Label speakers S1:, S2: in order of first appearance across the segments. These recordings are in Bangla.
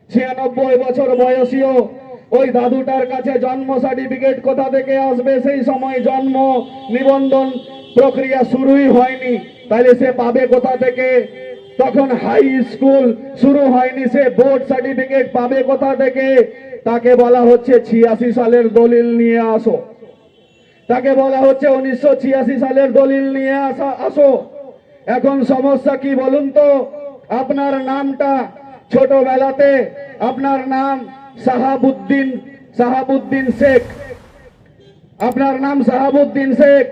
S1: 96 বছর বয়সীও ওই দাদুটার কাছে জন্ম সার্টিফিকেট কোথা থেকে আসবে? সেই সময় জন্ম নিবন্ধন প্রক্রিয়া শুরুই হয়নি, তাহলে সে পাবে কোথা থেকে? তখন হাই স্কুল শুরু হয়নি, সে বোর্ড সার্টিফিকেট পাবে কোথা থেকে? তাকে বলা হচ্ছে 86 সালের দলিল নিয়ে আসো, তাকে বলা হচ্ছে 1986 সালের দলিল নিয়ে আসো। এখন সমস্যা কি বলুন তো? আপনার নামটা ছোটবেলাতে আপনার নাম সাহাবুদ্দিন শেখ, আপনার নাম সাহাবুদ্দিন শেখ।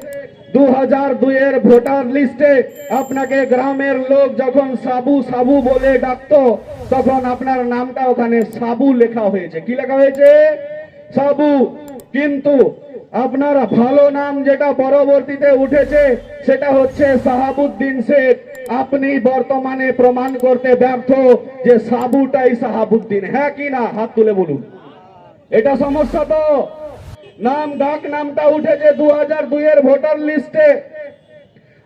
S1: 2002 ভোটার লিস্টে আপনাকে গ্রামের লোক যখন সাবু সাবু বলে ডাকতো, তখন আপনার নামটা ওখানে সাবু লেখা হয়েছে। কি লেখা হয়েছে? সাবু। কিন্তু আপনার ভালো নাম যেটা পরবর্তীতে উঠেছে সেটা হচ্ছে সাহাবুদ্দিন শেখ। আপনি বর্তমানে প্রমাণ করতে ব্যর্থ যে সাবুটাই সাহাবুদ্দিন। হ্যাঁ কি না? হাত তুলে বলুন। এটা সমস্যা তো। নাম ডাক নামটা উঠেছে 2002 ভোটার লিস্টে,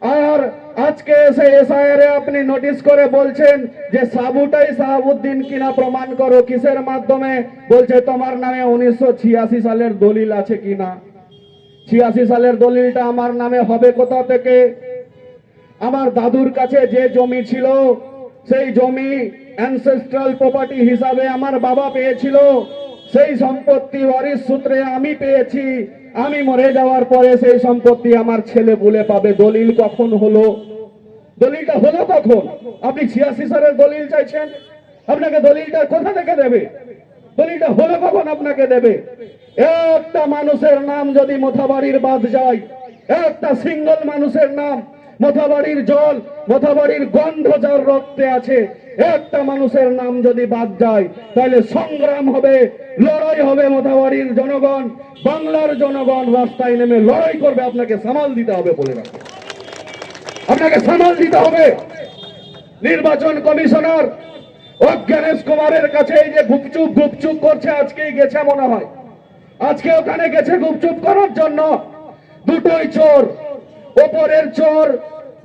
S1: আর আজকে এসে এসআইআর আপনি নোটিশ করে বলছেন যে সাবুটাই সাহাবুদ্দিন কিনা প্রমাণ করো। কিসের মাধ্যমে? বলছে তোমার নামে 1986 সালের দলিল আছে কিনা। 86 সালের দলিলটা আমার নামে হবে কোথা থেকে? আমার দাদুর কাছে যে জমি ছিল সেই জমি অ্যানসেস্ট্রাল প্রপার্টি হিসাবে আমার বাবা পেয়েছিল, সেই সম্পত্তি ওয়ারিশ সূত্রে আমি পেয়েছি। আমি মরে যাওয়ার পরে সেই সম্পত্তি আমার ছেলে বলে পাবে। দলিল কখন হলো? দলিলটা হলো কখন? আপনি 86 সালের দলিল চাইছেন, আপনাকে দলিলটা কোথা থেকে দেবে? দলিলটা হলো কখন আপনাকে দেবে? একটা মানুষের নাম যদি মোথাবাড়ির বাদ যায়, একটা সিঙ্গল মানুষের নাম, মোথাবাড়ির জল, মোথাবাড়ির গন্ধ যার রক্তে আছে, একটা মানুষের নাম যদি বাদ যায়, তাহলে সংগ্রাম হবে, লড়াই হবে। মোথাবাড়ির জনগণ, বাংলার জনগণ রাস্তায় নেমে লড়াই করবে। আপনাকে সামাল দিতে হবে বলে রাখো, আপনাকে সামাল দিতে হবে। নির্বাচন কমিশনার অজ্ঞানেশ কুমারের কাছে এই যে গুপচুপ করছে, আজকেই গেছে মনে হয়, আজকে ওখানে গেছে গুপচুপ করার জন্য। দুটোই চোর। ওপরের চোর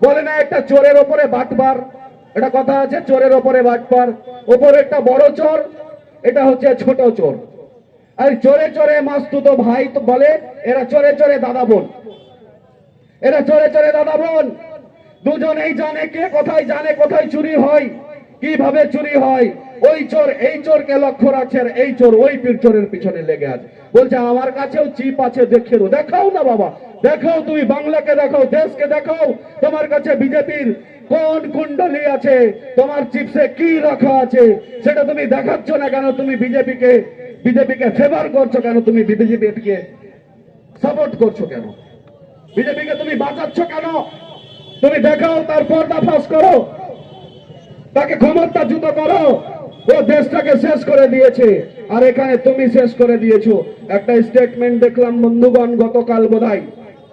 S1: বলে না একটা চোরের ওপরে বাটবার, এটা কথা আছে, চোরের ওপরে বাটবার। ওপরে একটা বড় চোর, এটা হচ্ছে ছোট চোর। আর চোরে চোরে মাসতুতো ভাই তো বলে, এরা চোরে চোরে দাদা বোন, এরা চোরে চোরে দাদা বোন। দুজনেই জানে কে কোথায়, জানে কোথায় চুরি হয়, কিভাবে চুরি হয়। ওই চোর এই চোরকে লক্ষ্য রাখছে, আর এই চোর ওই চোরের পিছনে লেগে আছে। বলছে আমার কাছেও চিপ আছে, দেখে দেখাও না বাবা, দেখাও, তুমি বাংলাকে দেখাও, দেশকে দেখাও। তোমার কাছে বিজেপির কোন কুণ্ডলী আছে, তোমার চিপসে কি রাখা আছে, সেটা তুমি দেখাচ্ছ না কেন? তুমি বিজেপিকে ফেভার করছো কেন? তুমি বিজেপিকে সাপোর্ট করছো কেন? বিজেপিকে তুমি বাঁচাচ্ছ কেন? তুমি দেখাও, তার পর্দাফাশ করো, তাকে ক্ষমতাচ্যুত করো। ও দেশটাকে শেষ করে দিয়েছে, আর এখানে তুমি শেষ করে দিয়েছো। একটা স্টেটমেন্ট দেখলাম বন্ধুগণ,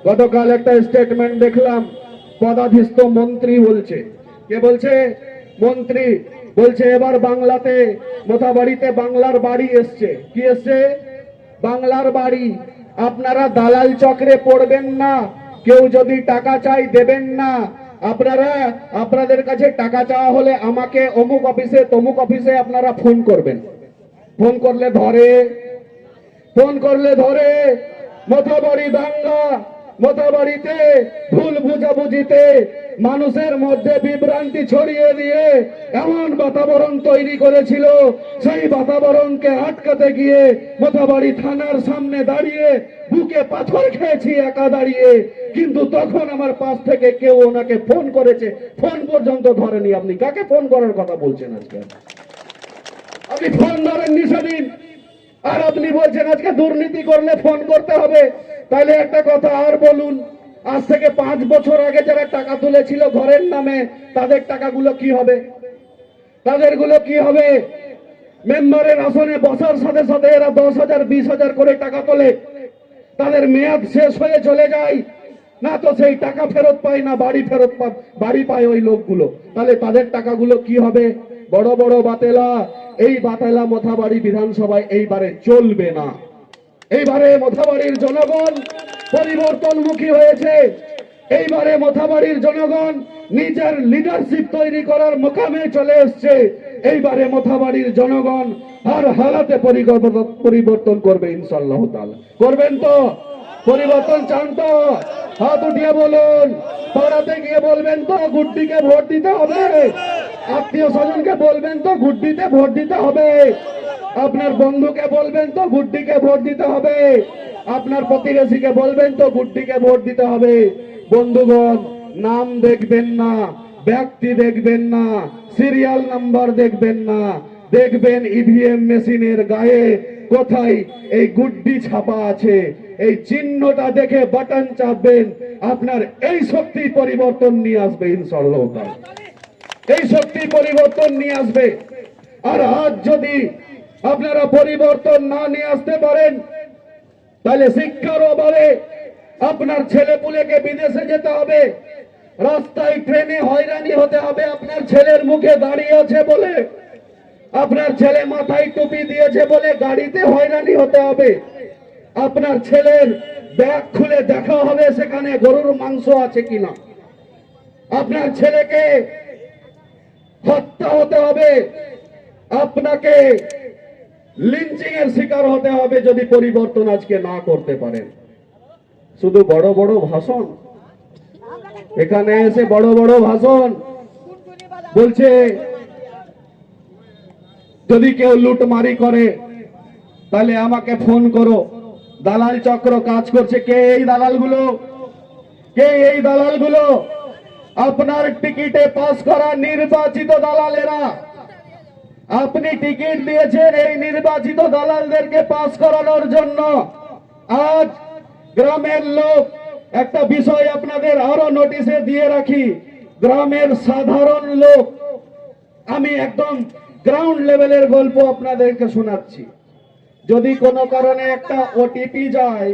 S1: গতকাল একটা স্টেটমেন্ট দেখলাম। পদাধিস্থ মন্ত্রী বলছে, কে বলছে? মন্ত্রী বলছে এবার বাংলাতে, মোথাবাড়িতে বাংলার বাড়ি এসছে। কি এসছে? বাংলার বাড়ি। আপনারা দালাল চক্রে পড়বেন না, কেউ যদি টাকা চাই দেবেন না। আপনাদের কাছে টাকা চাওয়া হলে আমাকে অমুক অফিসে তমুক অফিসে আপনারা ফোন করবেন। ফোন করলে ধরে মোথাবাড়ি দাঙ্গা, মোথাবাড়িতে ভুল বুঝাবুঝিতে মানুষের মধ্যে বিভ্রান্তি ছড়িয়ে দিয়ে এমন বাতাবরণ তৈরি করেছিল, সেই বাতাবরণকে আটকাতে গিয়ে মোথাবাড়ি থানার সামনে দাঁড়িয়ে বুকে পাথর খেয়েছি একা দাঁড়িয়ে। কিন্তু তখন আমার পাশ থেকে কেউ ওনাকে ফোন করেছে, ফোন পর্যন্ত ধরেনি। আপনি কাকে ফোন করার কথা বলছেন আজকে? আপনি ফোন ধরেননি সেদিন, আর আপনি বলছেন আজকে দুর্নীতি করলে ফোন করতে হবে। তাহলে একটা কথা আর বলুন, আজ থেকে 5 বছর আগে যারা টাকা তুলেছিল ঘরের নামে, তাদের টাকাগুলো কি হবে? তাদেরগুলো কি হবে? মেম্বারের আসনে বসার সাথে সাথে এরা 10,000 20,000 করে টাকা তোলে, তাদের মেয়াদ শেষ হয়ে চলে যায়, না তো সেই টাকা ফেরত পায়, না বাড়ি পায় ওই লোকগুলো। তাহলে তাদের টাকাগুলো কি হবে? বড় বড় বাতেলা, এই বাতেলা মোথাবাড়ি বিধানসভায় এইবারে চলবে না। এইবারে মোথাবাড়ির জনগণ পরিবর্তনমুখী হয়েছে। এইবারে মোথাবাড়ির জনগণ নিজের লিডারশিপ তৈরি করার মোকামে চলে এসছে। এইবারে মোথাবাড়ির জনগণ আর হালাতে পরিবর্তন করবে ইনশাআল্লাহ তাআলা। করবেন তো? পরিবর্তন চান তো? হাত উঠিয়ে বলুন। পাড়াতে গিয়ে বলবেন তো গুড্ডিকে ভোট দিতে হবে? আত্মীয় স্বজনকে বলবেন তো গুড্ডিতে ভোট দিতে হবে? আপনার বন্ধুকে বলবেন তো গুড্ডিকে ভোট দিতে হবে? আপনার প্রতিবেশীকে বলবেন তো গুড্ডিকে ভোট দিতে হবে? বন্ধুগণ, নাম দেখবেন না, ব্যক্তি দেখবেন না, সিরিয়াল নাম্বার দেখবেন না, দেখবেন ইভিএম মেশিনের গায়ে কোথায় এই গুড্ডি ছাপা আছে, এই চিহ্নটা দেখে বাটন চাপবেন। আপনার এই শক্তি পরিবর্তন নিয়ে আসবে ইনশাআল্লাহ। এই শক্তি পরিবর্তন নিয়ে আসবে। আর আজ যদি আপনারা পরিবর্তন না নিয়ে আসতে পারেন, তাহলে শিক্ষার অভাবে আপনার ছেলেপুলেকে বিদেশে যেতে হবে, রাস্তায় ট্রেনে হয়রানি হতে হবে আপনার ছেলের মুখে দাঁড়িয়ে আছে বলে, আপনার ছেলে মাথায় টুপি দিয়েছে বলে গাড়িতে হয়রানি হতে হবে, আপনার ছেলের ব্যাগ খুলে দেখা হবে সেখানে গরুর মাংস আছে কিনা, আপনার ছেলেকে হত্যা হতে হবে, আপনাকে লিঞ্চিং এর শিকার হতে হবে যদি পরিবর্তন আজকে না করতে পারেন। শুধু বড় বড় ভাষণ, এখানে এসে বড় বড় ভাষণ বলছে। যদি কেউ লুটমারি করে তাহলে আমাকে ফোন করো। দালাল চক্র কাজ করছে। কে এই দালালগুলো? কে এই দালালগুলো? আপনার টিকিটে পাস করা নির্বাচিত দালালেরা। আপনি টিকিট দিয়েছেন এই নির্বাচিত দালালদেরকে পাস করানোর জন্য। আজ গ্রামের লোক, একটা বিষয় আপনাদের আরো নোটিশে দিয়ে রাখি, গ্রামের সাধারণ লোক, আমি একদম গ্রাউন্ড লেভেলের গল্প আপনাদেরকে শোনাচ্ছি। যদি কোনো কারণে একটা ওটিপি যায়,